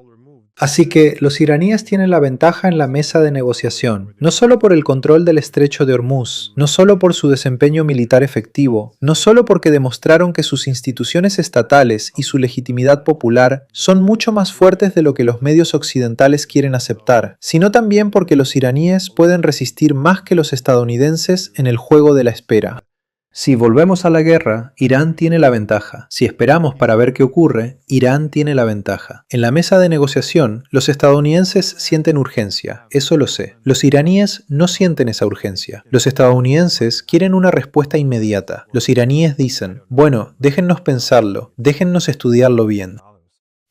Así que los iraníes tienen la ventaja en la mesa de negociación, no solo por el control del estrecho de Hormuz, no solo por su desempeño militar efectivo, no solo porque demostraron que sus instituciones estatales y su legitimidad popular son mucho más fuertes de lo que los medios occidentales quieren aceptar, sino también porque los iraníes pueden resistir más que los estadounidenses en el juego de la espera. Si volvemos a la guerra, Irán tiene la ventaja. Si esperamos para ver qué ocurre, Irán tiene la ventaja. En la mesa de negociación, los estadounidenses sienten urgencia, eso lo sé. Los iraníes no sienten esa urgencia. Los estadounidenses quieren una respuesta inmediata. Los iraníes dicen, bueno, déjennos pensarlo, déjennos estudiarlo bien.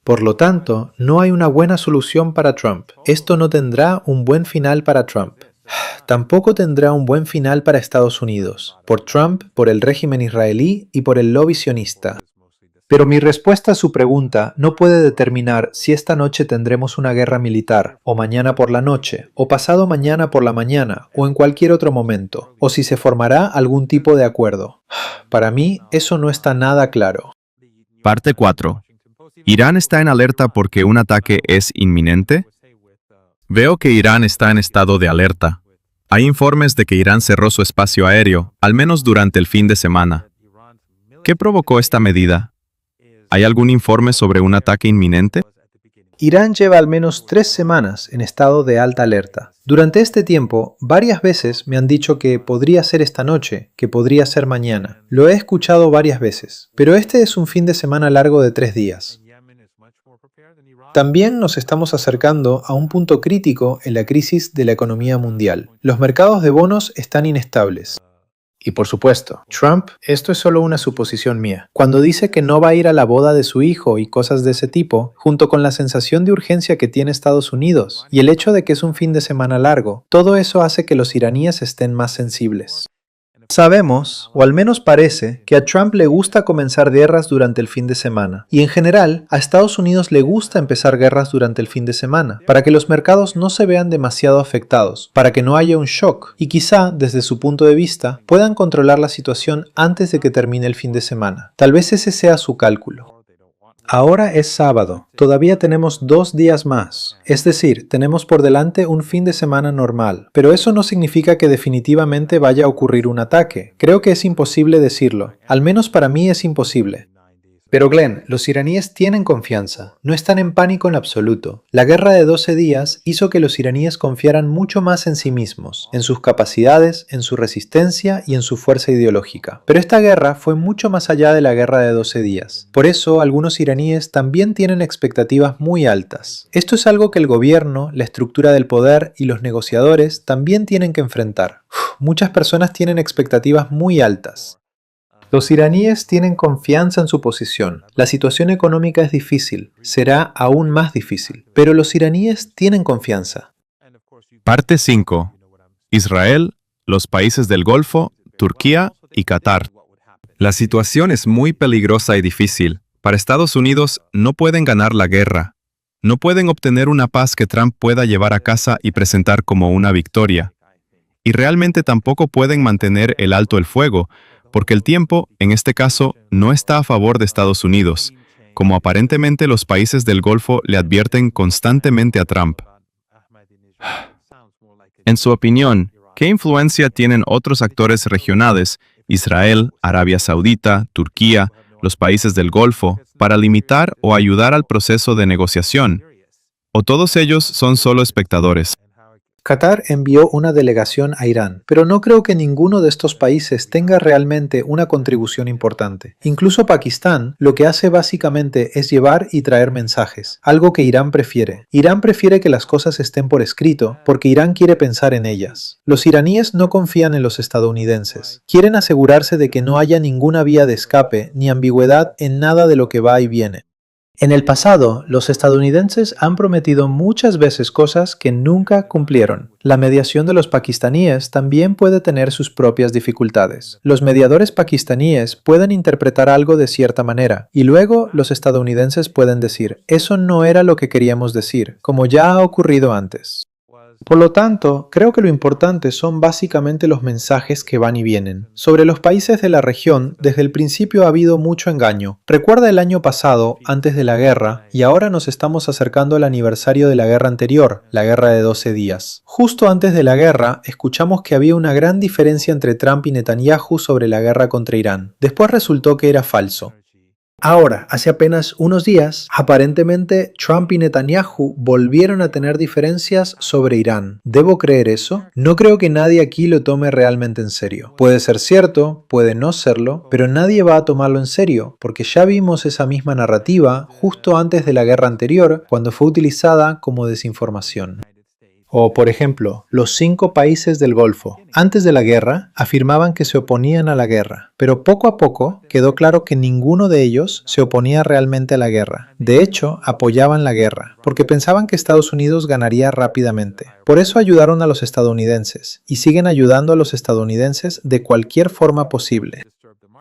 Por lo tanto, no hay una buena solución para Trump. Esto no tendrá un buen final para Trump. Tampoco tendrá un buen final para Estados Unidos, por Trump, por el régimen israelí y por el lobby sionista. Pero mi respuesta a su pregunta no puede determinar si esta noche tendremos una guerra militar, o mañana por la noche, o pasado mañana por la mañana, o en cualquier otro momento, o si se formará algún tipo de acuerdo. Para mí, eso no está nada claro. Parte 4. ¿Irán está en alerta porque un ataque es inminente? Veo que Irán está en estado de alerta. Hay informes de que Irán cerró su espacio aéreo, al menos durante el fin de semana. ¿Qué provocó esta medida? ¿Hay algún informe sobre un ataque inminente? Irán lleva al menos 3 semanas en estado de alta alerta. Durante este tiempo, varias veces me han dicho que podría ser esta noche, que podría ser mañana. Lo he escuchado varias veces, pero este es un fin de semana largo de 3 días. También nos estamos acercando a un punto crítico en la crisis de la economía mundial. Los mercados de bonos están inestables. Y por supuesto, Trump, esto es solo una suposición mía. Cuando dice que no va a ir a la boda de su hijo y cosas de ese tipo, junto con la sensación de urgencia que tiene Estados Unidos y el hecho de que es un fin de semana largo, todo eso hace que los iraníes estén más sensibles. Sabemos, o al menos parece, que a Trump le gusta comenzar guerras durante el fin de semana. Y en general, a Estados Unidos le gusta empezar guerras durante el fin de semana, para que los mercados no se vean demasiado afectados, para que no haya un shock, y quizá, desde su punto de vista, puedan controlar la situación antes de que termine el fin de semana. Tal vez ese sea su cálculo. Ahora es sábado, todavía tenemos 2 días más, es decir, tenemos por delante un fin de semana normal, pero eso no significa que definitivamente vaya a ocurrir un ataque. Creo que es imposible decirlo, al menos para mí es imposible. Pero Glenn, los iraníes tienen confianza, no están en pánico en absoluto. La guerra de 12 días hizo que los iraníes confiaran mucho más en sí mismos, en sus capacidades, en su resistencia y en su fuerza ideológica. Pero esta guerra fue mucho más allá de la guerra de 12 días. Por eso, algunos iraníes también tienen expectativas muy altas. Esto es algo que el gobierno, la estructura del poder y los negociadores también tienen que enfrentar. Muchas personas tienen expectativas muy altas. Los iraníes tienen confianza en su posición. La situación económica es difícil, será aún más difícil, pero los iraníes tienen confianza. Parte 5. Israel, los países del Golfo, Turquía y Qatar. La situación es muy peligrosa y difícil. Para Estados Unidos no pueden ganar la guerra. No pueden obtener una paz que Trump pueda llevar a casa y presentar como una victoria. Y realmente tampoco pueden mantener el alto el fuego, porque el tiempo, en este caso, no está a favor de Estados Unidos, como aparentemente los países del Golfo le advierten constantemente a Trump. En su opinión, ¿qué influencia tienen otros actores regionales Israel, Arabia Saudita, Turquía, los países del Golfo, para limitar o ayudar al proceso de negociación? ¿O todos ellos son solo espectadores? Qatar envió una delegación a Irán, pero no creo que ninguno de estos países tenga realmente una contribución importante. Incluso Pakistán lo que hace básicamente es llevar y traer mensajes, algo que Irán prefiere. Irán prefiere que las cosas estén por escrito porque Irán quiere pensar en ellas. Los iraníes no confían en los estadounidenses. Quieren asegurarse de que no haya ninguna vía de escape ni ambigüedad en nada de lo que va y viene. En el pasado, los estadounidenses han prometido muchas veces cosas que nunca cumplieron. La mediación de los pakistaníes también puede tener sus propias dificultades. Los mediadores pakistaníes pueden interpretar algo de cierta manera, y luego los estadounidenses pueden decir, eso no era lo que queríamos decir, como ya ha ocurrido antes. Por lo tanto, creo que lo importante son básicamente los mensajes que van y vienen. Sobre los países de la región, desde el principio ha habido mucho engaño. Recuerda el año pasado, antes de la guerra, y ahora nos estamos acercando al aniversario de la guerra anterior, la guerra de 12 días. Justo antes de la guerra, escuchamos que había una gran diferencia entre Trump y Netanyahu sobre la guerra contra Irán. Después resultó que era falso. Ahora, hace apenas unos días, aparentemente Trump y Netanyahu volvieron a tener diferencias sobre Irán. ¿Debo creer eso? No creo que nadie aquí lo tome realmente en serio. Puede ser cierto, puede no serlo, pero nadie va a tomarlo en serio, porque ya vimos esa misma narrativa justo antes de la guerra anterior, cuando fue utilizada como desinformación. O, por ejemplo, los 5 países del Golfo. Antes de la guerra, afirmaban que se oponían a la guerra, pero poco a poco quedó claro que ninguno de ellos se oponía realmente a la guerra. De hecho, apoyaban la guerra, porque pensaban que Estados Unidos ganaría rápidamente. Por eso ayudaron a los estadounidenses, y siguen ayudando a los estadounidenses de cualquier forma posible.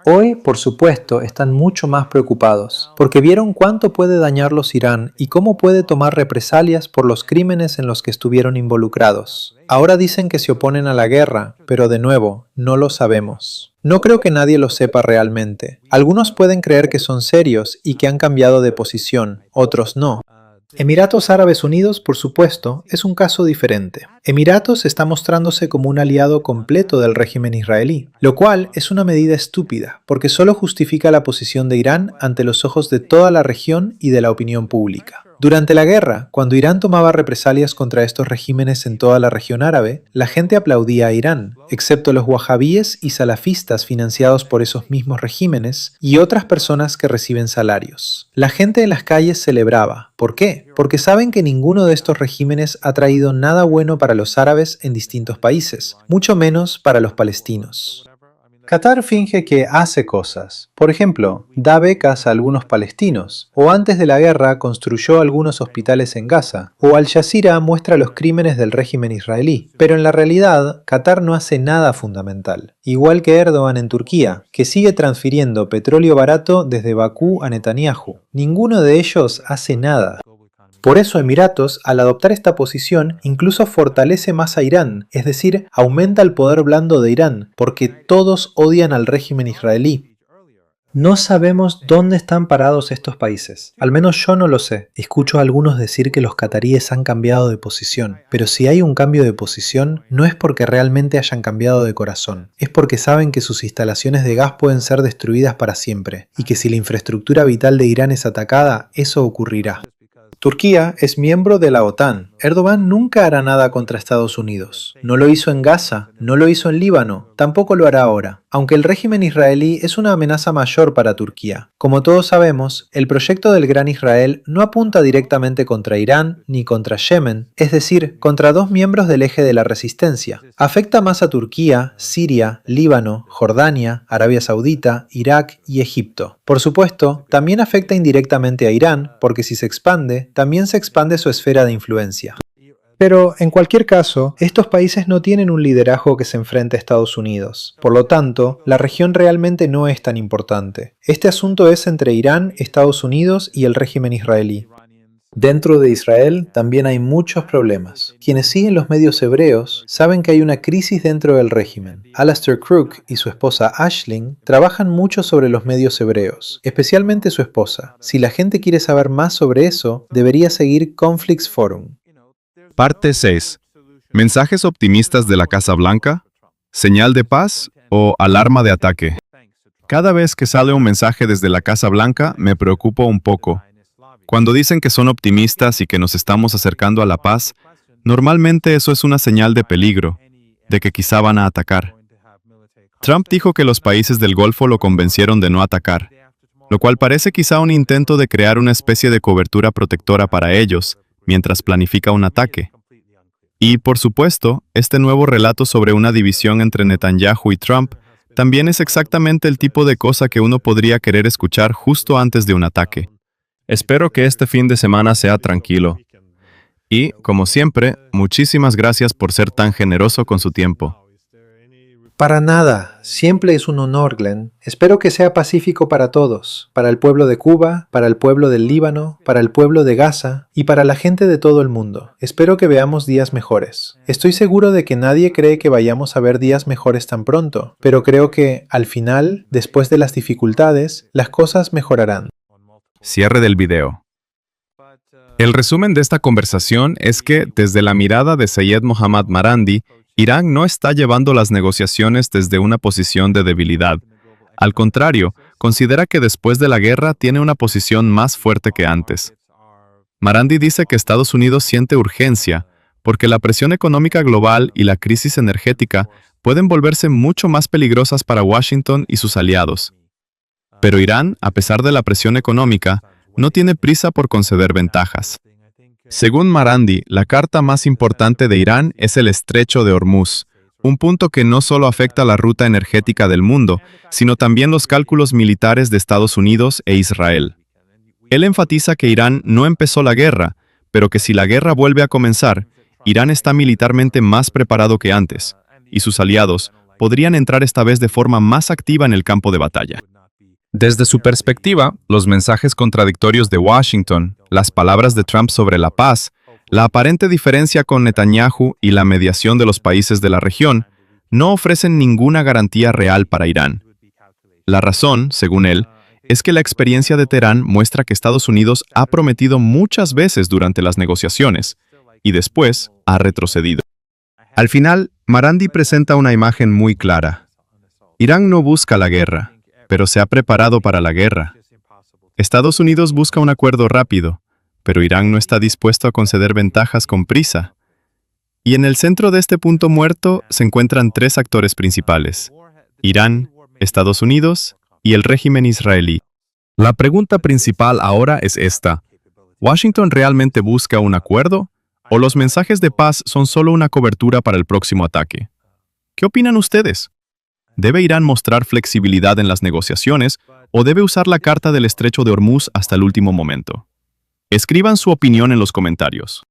Hoy, por supuesto, están mucho más preocupados, porque vieron cuánto puede dañarlos Irán y cómo puede tomar represalias por los crímenes en los que estuvieron involucrados. Ahora dicen que se oponen a la guerra, pero de nuevo, no lo sabemos. No creo que nadie lo sepa realmente. Algunos pueden creer que son serios y que han cambiado de posición, otros no. Emiratos Árabes Unidos, por supuesto, es un caso diferente. Emiratos está mostrándose como un aliado completo del régimen israelí, lo cual es una medida estúpida, porque solo justifica la posición de Irán ante los ojos de toda la región y de la opinión pública. Durante la guerra, cuando Irán tomaba represalias contra estos regímenes en toda la región árabe, la gente aplaudía a Irán, excepto los wahabíes y salafistas financiados por esos mismos regímenes y otras personas que reciben salarios. La gente en las calles celebraba. ¿Por qué? Porque saben que ninguno de estos regímenes ha traído nada bueno para los árabes en distintos países, mucho menos para los palestinos. Qatar finge que hace cosas. Por ejemplo, da becas a algunos palestinos, o antes de la guerra construyó algunos hospitales en Gaza, o Al Jazeera muestra los crímenes del régimen israelí. Pero en la realidad, Qatar no hace nada fundamental. Igual que Erdogan en Turquía, que sigue transfiriendo petróleo barato desde Bakú a Netanyahu. Ninguno de ellos hace nada. Por eso Emiratos, al adoptar esta posición, incluso fortalece más a Irán, es decir, aumenta el poder blando de Irán, porque todos odian al régimen israelí. No sabemos dónde están parados estos países, al menos yo no lo sé. Escucho a algunos decir que los cataríes han cambiado de posición, pero si hay un cambio de posición, no es porque realmente hayan cambiado de corazón, es porque saben que sus instalaciones de gas pueden ser destruidas para siempre, y que si la infraestructura vital de Irán es atacada, eso ocurrirá. Turquía es miembro de la OTAN. Erdogan nunca hará nada contra Estados Unidos. No lo hizo en Gaza, no lo hizo en Líbano, tampoco lo hará ahora. Aunque el régimen israelí es una amenaza mayor para Turquía. Como todos sabemos, el proyecto del Gran Israel no apunta directamente contra Irán ni contra Yemen, es decir, contra 2 miembros del eje de la resistencia. Afecta más a Turquía, Siria, Líbano, Jordania, Arabia Saudita, Irak y Egipto. Por supuesto, también afecta indirectamente a Irán, porque si se expande, también se expande su esfera de influencia. Pero, en cualquier caso, estos países no tienen un liderazgo que se enfrente a Estados Unidos. Por lo tanto, la región realmente no es tan importante. Este asunto es entre Irán, Estados Unidos y el régimen israelí. Dentro de Israel también hay muchos problemas. Quienes siguen los medios hebreos saben que hay una crisis dentro del régimen. Alastair Crook y su esposa Aisling trabajan mucho sobre los medios hebreos, especialmente su esposa. Si la gente quiere saber más sobre eso, debería seguir Conflicts Forum. Parte 6. ¿Mensajes optimistas de la Casa Blanca? ¿Señal de paz o alarma de ataque. Cada vez que sale un mensaje desde la Casa Blanca, me preocupo un poco. Cuando dicen que son optimistas y que nos estamos acercando a la paz, normalmente eso es una señal de peligro, de que quizá van a atacar. Trump dijo que los países del Golfo lo convencieron de no atacar, lo cual parece quizá un intento de crear una especie de cobertura protectora para ellos, mientras planifica un ataque. Y, por supuesto, este nuevo relato sobre una división entre Netanyahu y Trump también es exactamente el tipo de cosa que uno podría querer escuchar justo antes de un ataque. Espero que este fin de semana sea tranquilo. Y, como siempre, muchísimas gracias por ser tan generoso con su tiempo. Para nada, siempre es un honor, Glenn. Espero que sea pacífico para todos, para el pueblo de Cuba, para el pueblo del Líbano, para el pueblo de Gaza y para la gente de todo el mundo. Espero que veamos días mejores. Estoy seguro de que nadie cree que vayamos a ver días mejores tan pronto, pero creo que, al final, después de las dificultades, las cosas mejorarán. Cierre del video. El resumen de esta conversación es que, desde la mirada de Seyed Mohammad Marandi, Irán no está llevando las negociaciones desde una posición de debilidad. Al contrario, considera que después de la guerra tiene una posición más fuerte que antes. Marandi dice que Estados Unidos siente urgencia, porque la presión económica global y la crisis energética pueden volverse mucho más peligrosas para Washington y sus aliados. Pero Irán, a pesar de la presión económica, no tiene prisa por conceder ventajas. Según Marandi, la carta más importante de Irán es el Estrecho de Hormuz, un punto que no solo afecta la ruta energética del mundo, sino también los cálculos militares de Estados Unidos e Israel. Él enfatiza que Irán no empezó la guerra, pero que si la guerra vuelve a comenzar, Irán está militarmente más preparado que antes, y sus aliados podrían entrar esta vez de forma más activa en el campo de batalla. Desde su perspectiva, los mensajes contradictorios de Washington, las palabras de Trump sobre la paz, la aparente diferencia con Netanyahu y la mediación de los países de la región, no ofrecen ninguna garantía real para Irán. La razón, según él, es que la experiencia de Teherán muestra que Estados Unidos ha prometido muchas veces durante las negociaciones y después ha retrocedido. Al final, Marandi presenta una imagen muy clara. Irán no busca la guerra, pero se ha preparado para la guerra. Estados Unidos busca un acuerdo rápido, pero Irán no está dispuesto a conceder ventajas con prisa. Y en el centro de este punto muerto se encuentran tres actores principales: Irán, Estados Unidos y el régimen israelí. La pregunta principal ahora es esta: ¿Washington realmente busca un acuerdo? ¿O los mensajes de paz son solo una cobertura para el próximo ataque? ¿Qué opinan ustedes? ¿Debe Irán mostrar flexibilidad en las negociaciones o debe usar la carta del Estrecho de Hormuz hasta el último momento? Escriban su opinión en los comentarios.